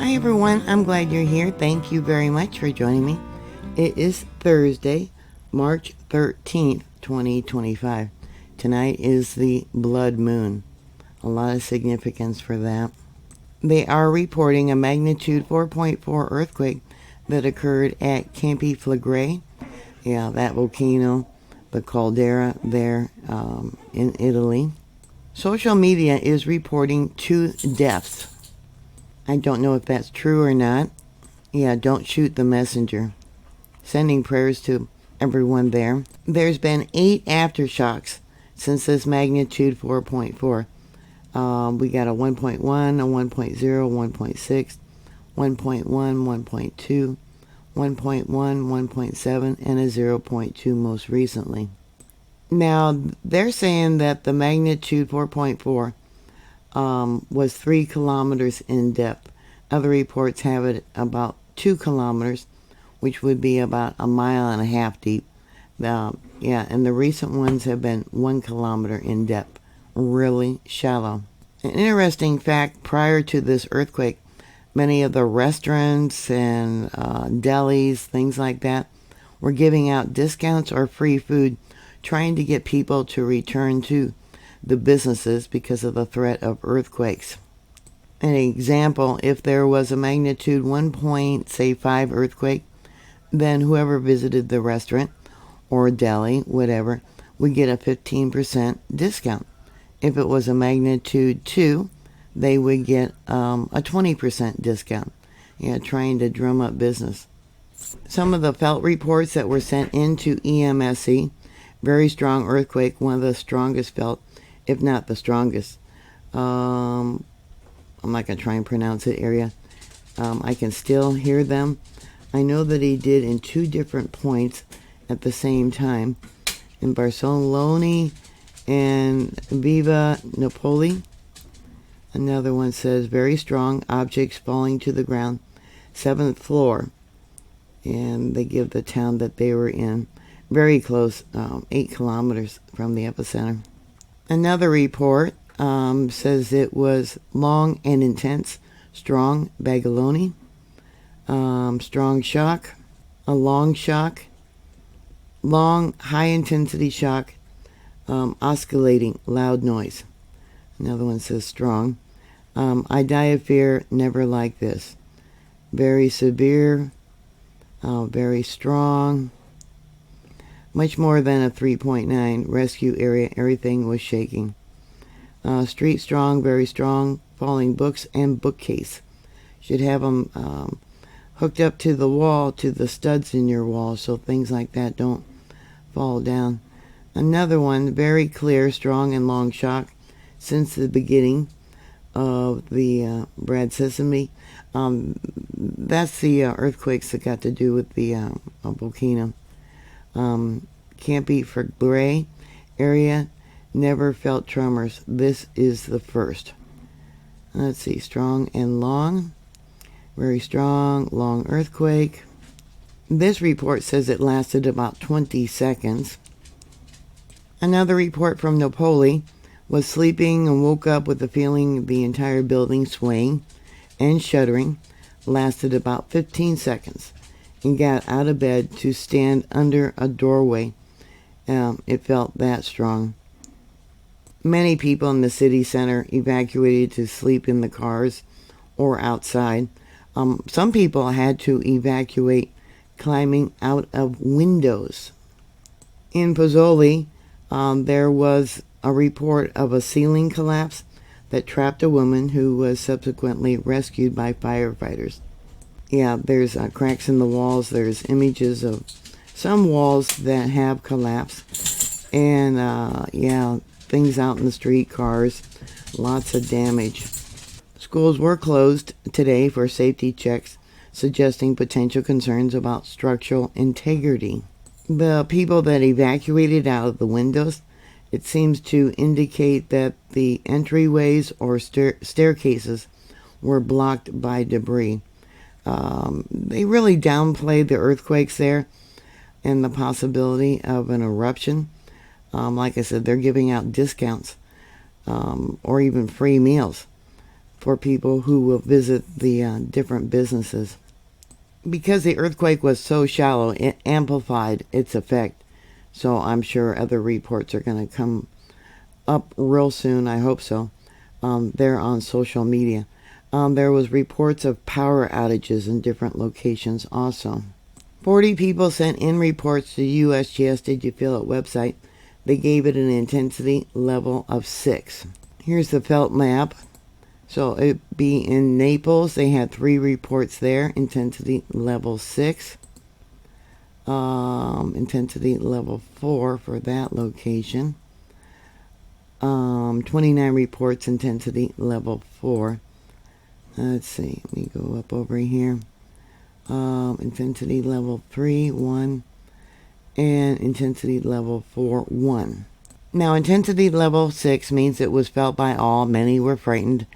Hi everyone, I'm glad you're here. Thank you very much for joining me. It is Thursday, March 13th, 2025. Tonight is the blood moon. A lot of significance for that. They are reporting a magnitude 4.4 earthquake that occurred at Campi Flegrei. Yeah, that volcano, the caldera there in Italy. Social media is reporting 2 deaths. I don't know if that's true or not. Yeah, don't shoot the messenger. Sending prayers to everyone there. There's been 8 aftershocks since this magnitude 4.4. We got a 1.1, a 1.0, 1.6, 1.1, 1.2, 1.1, 1.7, and a 0.2 most recently. Now, they're saying that the magnitude 4.4 was 3 kilometers in depth. Other reports have it about 2 kilometers, which would be about 1.5 miles deep. And the recent ones have been 1 kilometer in depth. Really shallow. An interesting fact, prior to this earthquake, many of the restaurants and delis, things like that, were giving out discounts or free food, trying to get people to return to the businesses because of the threat of earthquakes. An example, if there was a magnitude 1.5 earthquake, then whoever visited the restaurant or deli, whatever, would get a 15% discount. If it was a magnitude 2, they would get a 20% discount. Trying to drum up business. Some of the felt reports that were sent into EMSE, very strong earthquake, one of the strongest felt, if not the strongest. I'm not going to try and pronounce it area. I can still hear them. I know that he did in 2 different points at the same time. In Barcelona and Viva Napoli. Another one says, very strong, objects falling to the ground, 7th floor. And they give the town that they were in. Very close, 8 kilometers from the epicenter. Another report says it was long and intense, strong Bacoli, strong shock, a long shock, long high-intensity shock, oscillating, loud noise. Another one says strong. I die of fear, never like this. Very severe, very strong. Much more than a 3.9. Rescue area, everything was shaking. Street strong, very strong. Falling books and bookcase. Should have them hooked up to the wall, to the studs in your wall, so things like that don't fall down. Another one, very clear, strong and long shock since the beginning of the Brad Sesame. That's the earthquakes that got to do with the volcano. Campi Flegrei area, never felt tremors. This is the first. Let's see, strong and long. Very strong, long earthquake. This report says it lasted about 20 seconds. Another report from Napoli was sleeping and woke up with the feeling the entire building swaying and shuddering. Lasted about 15 seconds and got out of bed to stand under a doorway. It felt that strong. Many people in the city center evacuated to sleep in the cars or outside. Some people had to evacuate climbing out of windows. In Pozzoli, there was a report of a ceiling collapse that trapped a woman who was subsequently rescued by firefighters. Yeah, there's cracks in the walls. There's images of some walls that have collapsed. And, things out in the street, cars, lots of damage. Schools were closed today for safety checks, suggesting potential concerns about structural integrity. The people that evacuated out of the windows, it seems to indicate that the entryways or staircases were blocked by debris. They really downplayed the earthquakes there and the possibility of an eruption. Like I said, they're giving out discounts or even free meals for people who will visit the different businesses. Because the earthquake was so shallow, it amplified its effect. So I'm sure other reports are going to come up real soon. I hope so. They're on social media. There was reports of power outages in different locations also. 40 people sent in reports to USGS Did You Feel It website. They gave it an intensity level of 6. Here's the felt map. So it'd be in Naples. They had 3 reports there. Intensity level 6. Intensity level 4 for that location. 29 reports, intensity level 4. Let's see. Let me go up over here. Intensity level 3, 1. And intensity level 4, 1. Now, intensity level 6 means it was felt by all. Many were frightened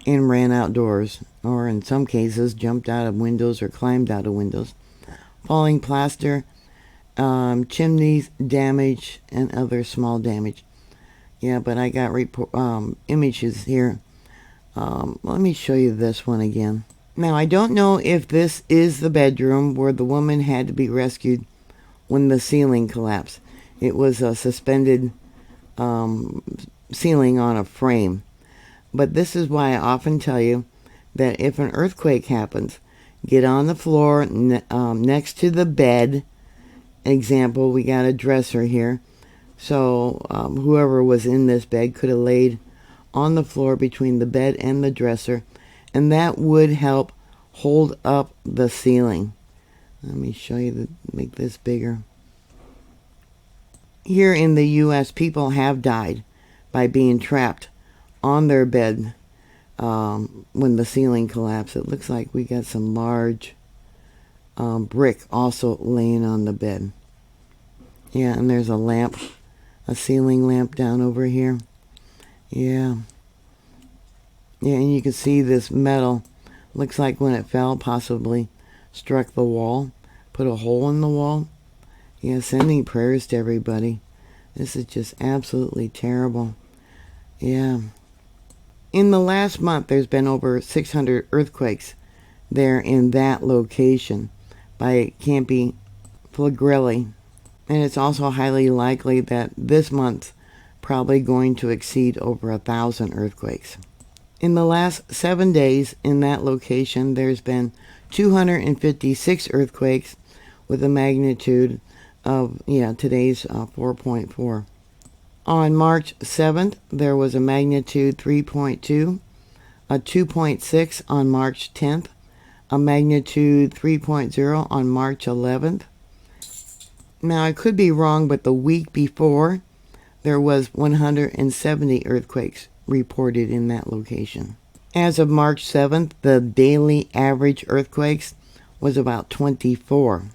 and ran outdoors, or in some cases jumped out of windows or climbed out of windows. Falling plaster, chimneys damage, and other small damage. Yeah, but I got images here. Let me show you this one again. Now, I don't know if this is the bedroom where the woman had to be rescued when the ceiling collapsed. It was a suspended ceiling on a frame. But this is why I often tell you that if an earthquake happens, get on the floor next to the bed. Example, we got a dresser here. So whoever was in this bed could have laid on the floor between the bed and the dresser, and that would help hold up the ceiling. Let me show you, make this bigger. Here in the U.S., people have died by being trapped on their bed when the ceiling collapsed. It looks like we got some large brick also laying on the bed. Yeah, and there's a lamp, a ceiling lamp down over here. Yeah. Yeah, and you can see this metal. Looks like when it fell, possibly struck the wall, put a hole in the wall. Yeah, sending prayers to everybody. This is just absolutely terrible. Yeah. In the last month, there's been over 600 earthquakes there in that location by Campi Flegrei. And it's also highly likely that this month probably going to exceed over 1,000 earthquakes. In the last 7 days in that location, there's been 256 earthquakes with a magnitude of, today's 4.4. On March 7th, there was a magnitude 3.2, a 2.6 on March 10th, a magnitude 3.0 on March 11th. Now, I could be wrong, but the week before, there was 170 earthquakes reported in that location. As of March 7th, the daily average earthquakes was about 24.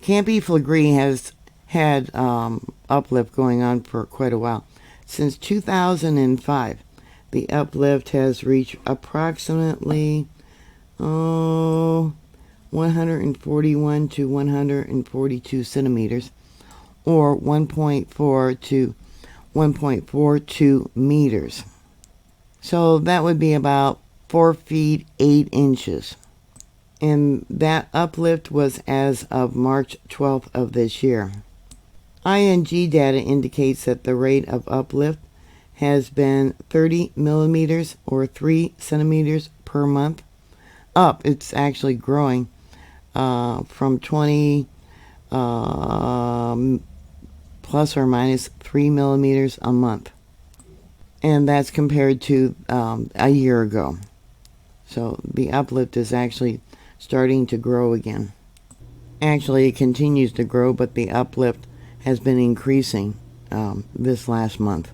Campi Flegrei has had uplift going on for quite a while. Since 2005, the uplift has reached approximately 141 to 142 centimeters, or 1.4 to 1.42 meters. So that would be about 4 feet 8 inches. And that uplift was as of March 12th of this year. ING data indicates that the rate of uplift has been 30 millimeters or 3 centimeters per month. Up, it's actually growing from 20 plus or minus 3 millimeters a month. And that's compared to a year ago. So the uplift is actually starting to grow again. Actually, it continues to grow, but the uplift has been increasing this last month.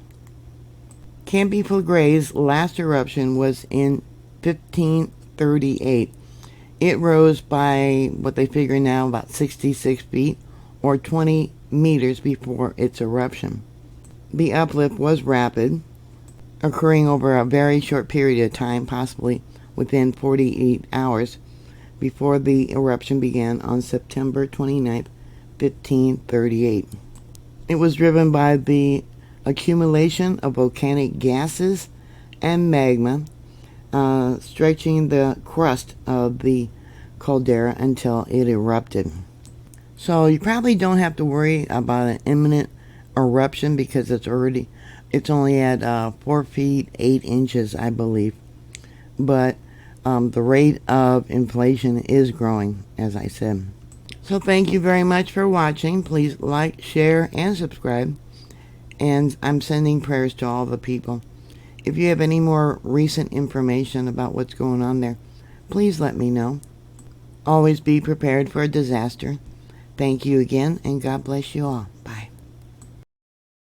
Campi Flegrei's last eruption was in 1538. It rose by what they figure now about 66 feet or 20 meters before its eruption. The uplift was rapid, occurring over a very short period of time, possibly within 48 hours, before the eruption began on September 29th, 1538. It was driven by the accumulation of volcanic gases and magma stretching the crust of the caldera until it erupted. So you probably don't have to worry about an imminent eruption because it's only at 4 feet 8 inches, I believe. But the rate of inflation is growing, as I said. So thank you very much for watching. Please like, share, and subscribe. And I'm sending prayers to all the people. If you have any more recent information about what's going on there, please let me know. Always be prepared for a disaster. Thank you again, and God bless you all. Bye.